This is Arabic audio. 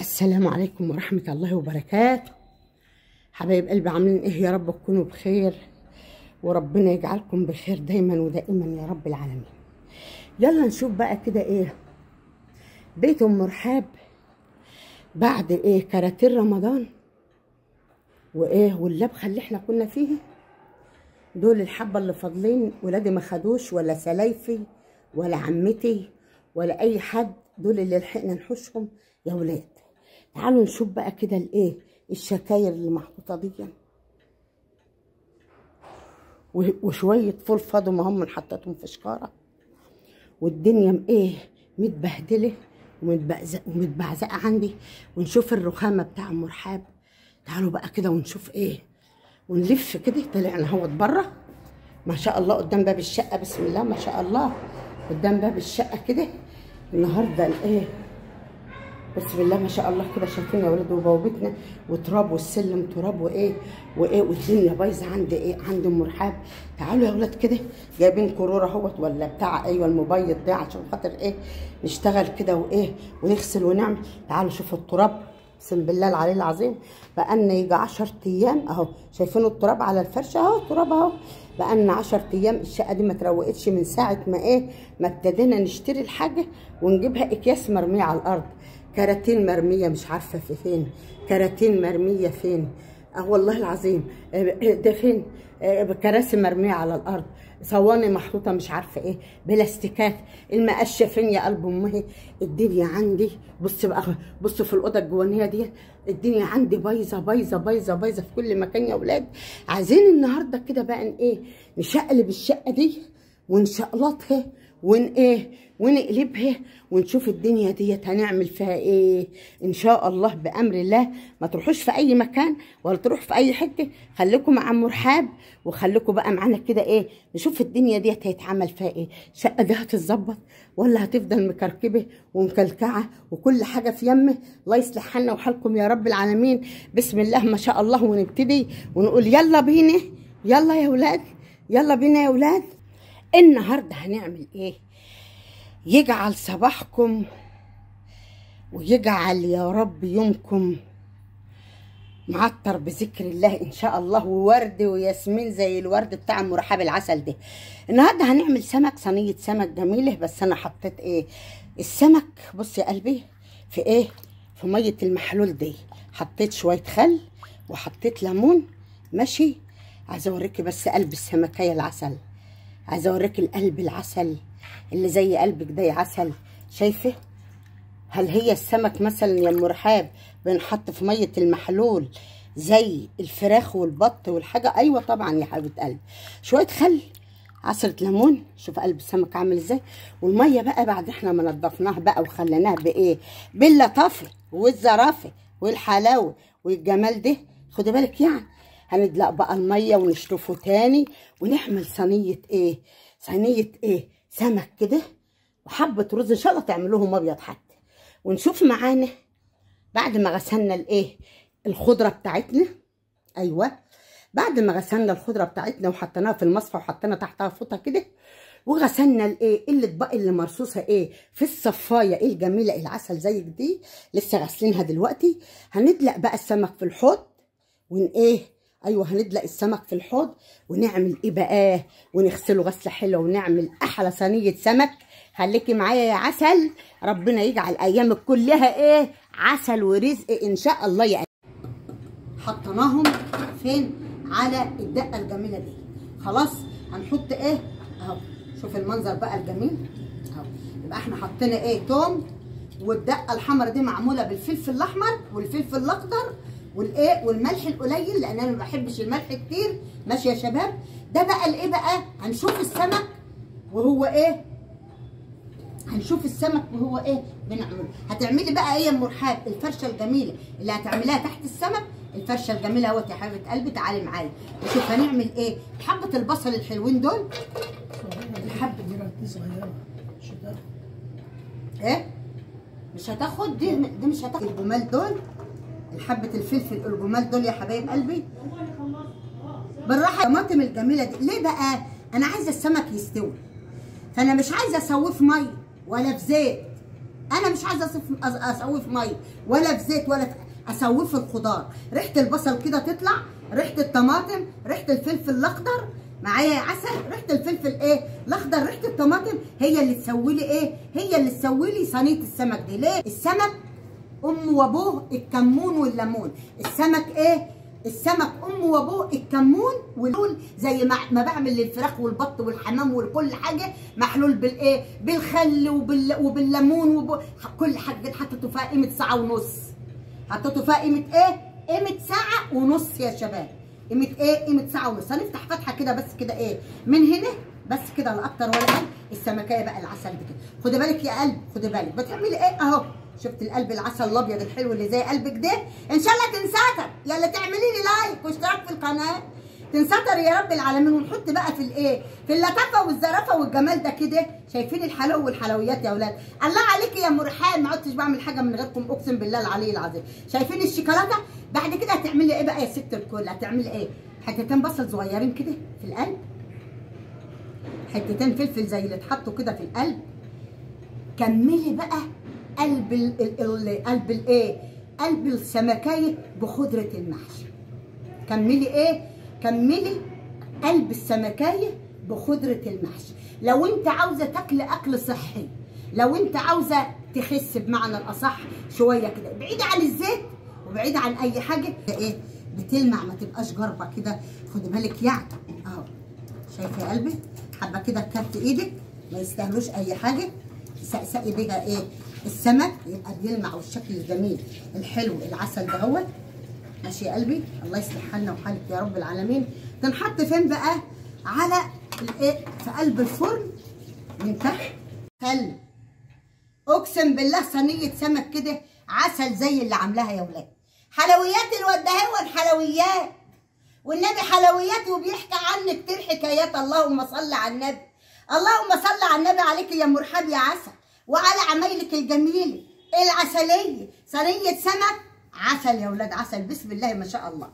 السلام عليكم ورحمة الله وبركاته. حبايب قلبي عاملين ايه؟ يا رب تكونوا بخير وربنا يجعلكم بخير دايما ودائما يا رب العالمين. يلا نشوف بقى كده ايه بيت ام رحاب بعد ايه كراتين رمضان وايه واللبخه اللي احنا كنا فيها. دول الحبه اللي فاضلين، ولادي ما خدوش ولا سلايفي ولا عمتي ولا اي حد، دول اللي لحقنا نحوشهم يا ولاد. تعالوا نشوف بقى كده الايه الشكاير اللي محطوطه دي وشويه فول فاضوا ما هم حطيتهم في شكاره، والدنيا ايه متبهدله ومتبعزقه عندي. ونشوف الرخامه بتاع ام رحاب. تعالوا بقى كده ونشوف ايه ونلف كده. طلعنا اهوت بره ما شاء الله قدام باب الشقه، بسم الله ما شاء الله قدام باب الشقه كده النهارده الايه بسم الله ما شاء الله كده. شايفين يا ولاد وبوابتنا وتراب والسلم تراب وايه والدنيا بايظه عند ايه عند ام رحاب. تعالوا يا ولاد كده جايبين كروره اهوت ولا بتاع ايوه الموبايل ده عشان خاطر ايه نشتغل كده وايه ونغسل ونعمل. تعالوا شوفوا التراب اقسم بالله العلي العظيم بقالنا يجي 10 ايام اهو. شايفين التراب على الفرشه اهو، التراب اهو بقالنا 10 ايام. الشقه دي ما تروقتش من ساعه ما ايه ما ابتدينا نشتري الحاجه ونجيبها اكياس مرميه على الارض، كراتين مرميه مش عارفه في فين، كراتين مرميه فين والله العظيم ده فين، كراسي مرميه على الارض، صواني محطوطه مش عارفه ايه، بلاستيكات، المقشه فين يا قلب امي. الدنيا عندي بص بقى، بصوا في الاوضه الجوانيه دي الدنيا عندي بايظه بايظه بايظه بايظه في كل مكان يا اولاد. عايزين النهارده كده بقى ايه نشقلب الشقه دي ونشقلطها ونقلبها ونشوف الدنيا ديت هنعمل فيها ايه ان شاء الله بامر الله. ما تروحوش في اي مكان ولا تروح في اي حته، خليكم مع ام رحاب وخليكم بقى معانا كده ايه نشوف الدنيا ديت هيتعمل فيها ايه. الشقه دي هتتظبط ولا هتفضل مكركبه ومكلكعه وكل حاجه في يمه؟ الله يصلح حالنا وحالكم يا رب العالمين. بسم الله ما شاء الله ونبتدي ونقول يلا بينا، يلا يا ولاد يلا بينا يا ولاد. النهارده هنعمل ايه؟ يجعل صباحكم ويجعل يا رب يومكم معطر بذكر الله ان شاء الله، وورد وياسمين زي الورد بتاع ام رحاب العسل ده. النهارده هنعمل سمك، صينيه سمك جميله. بس انا حطيت ايه السمك بص يا قلبي في ايه في ميه المحلول دي، حطيت شويه خل وحطيت ليمون ماشي. عايزه اوريكي بس قلب السمكيه العسل، عايزه اوريكي القلب العسل اللي زي قلبك ده عسل. شايفه؟ هل هي السمك مثلا يا ام رحاب بنحط في ميه المحلول زي الفراخ والبط والحاجه؟ ايوه طبعا يا حبيبه قلبي. شويه خل، عصره ليمون، شوف قلب السمك عامل ازاي. والميه بقى بعد احنا ما نضفناها بقى وخليناها بايه باللطافه والظرافه والحلاوه والجمال ده، خدي بالك يعني. هندلق بقى الميه ونشطفه تاني ونعمل صينيه ايه صينيه ايه سمك كده وحبه رز ان شاء الله تعملوهم ابيض حتى. ونشوف معانا بعد ما غسلنا الايه الخضره بتاعتنا. ايوه بعد ما غسلنا الخضره بتاعتنا وحطيناها في المصفى وحطينا تحتها فوطه كده وغسلنا الايه الاطباق اللي مرصوصه ايه في الصفايه ايه الجميله العسل زيك دي لسه غاسلينها دلوقتي. هندلق بقى السمك في الحوض ايوه هندلق السمك في الحوض ونعمل ايه بقى ونغسله غسله حلوه ونعمل احلى صينيه سمك. خليكي معايا يا عسل، ربنا يجعل ايامك كلها ايه عسل ورزق ان شاء الله. يا حطيناهم فين على الدقه الجميله دي. خلاص هنحط ايه اهو، شوف المنظر بقى الجميل اهو. يبقى احنا حطينا ايه توم، والدقه الحمراء دي معموله بالفلفل الاحمر والفلفل الاخضر والايه والملح القليل لان انا ما بحبش الملح كتير ماشي يا شباب. ده بقى الايه بقى هنشوف السمك وهو ايه هنشوف السمك وهو ايه بنعمله. هتعملي بقى ايه يا ام رحاب الفرشه الجميله اللي هتعمليها تحت السمك، الفرشه الجميله اهوت يا حبيبه قلبي. تعالي معايا نشوف هنعمل ايه. حبه البصل الحلوين دول الحبه دي صغيره مش هتاخد ايه مش هتاخد دي مش هتاخد. الجمال دول الحبه الفلفل الجمال دول يا حبايب قلبي بالراحه. الطماطم الجميله دي ليه بقى؟ انا عايزه السمك يستوي، فانا مش عايزه اسويه في ميه ولا في زيت انا مش عايزه اسويه في ميه ولا في زيت ولا في، اسويه في الخضار. ريحه البصل كده تطلع، ريحه الطماطم، ريحه الفلفل الاخضر معايا يا عسل، ريحه الفلفل ايه الاخضر، ريحه الطماطم هي اللي تسوي لي ايه، هي اللي تسوي لي صينيه السمك دي. ليه؟ السمك امه وابوه الكمون والليمون. السمك ايه؟ السمك امه وابوه الكمون والليمون، زي ما بعمل للفراخ والبط والحمام وكل حاجه محلول بالايه؟ بالخل وبالليمون كل حاجه. حطيته فيها قيمه ساعه ونص، حطيته فيها قيمه ايه؟ قيمه ساعه ونص يا شباب. قيمه ايه؟ قيمه ساعه ونص. هنفتح فتحه كده بس كده ايه من هنا بس كده، لا اكتر ولا اقل. السمكيه بقى العسل دي كده، خدي بالك يا قلب، خدي بالك بتعملي ايه اهو. شفت القلب العسل الابيض الحلو اللي زي قلبك ده؟ ان شاء الله تنساتر، يلا تعملي لي لايك واشتراك في القناه، تنساتر يا رب العالمين. ونحط بقى في الايه؟ في اللطافه والزرافه والجمال ده كده. شايفين الحلو والحلويات يا اولاد؟ الله عليكي يا ام رحاب، ما عدتش بعمل حاجه من غيركم اقسم بالله العلي العظيم. شايفين الشوكولاته؟ بعد كده هتعملي ايه بقى يا ست الكل؟ هتعملي ايه؟ حتتين بصل صغيرين كده في القلب، حتتين فلفل زي اللي اتحطوا كده في القلب. كملي بقى قلب قلب الايه؟ قلب السمكيه بخضره المحشي. كملي ايه؟ كملي قلب السمكيه بخضره المحشي. لو انت عاوزه تاكلي اكل صحي، لو انت عاوزه تخس بمعنى الاصح شويه كده، بعيده عن الزيت وبعيده عن اي حاجه ايه بتلمع، ما تبقاش جربه كده. خدي بالك يعني اهو، شايفه يا قلبي؟ حبه كده بكف ايدك، ما يستاهلوش اي حاجه. سقسقي بيها ايه؟ السمك يبقى بيلمع والشكل الجميل الحلو العسل ده هو. ماشي يا قلبي؟ الله يصلح حالنا وحالك يا رب العالمين. تنحط فين بقى؟ على الايه؟ في قلب الفرن من تحت. خل اقسم بالله صينيه سمك كده عسل زي اللي عاملاها يا ولاد. حلويات الودهوه الحلويات، والنبي حلويات وبيحكي عنك كتير حكايات. اللهم صل على النبي، اللهم صل على النبي عليك يا مرحب يا عسل، وعلى عمايلك الجميله العسليه. صينيه سمك عسل يا ولاد، عسل بسم الله ما شاء الله.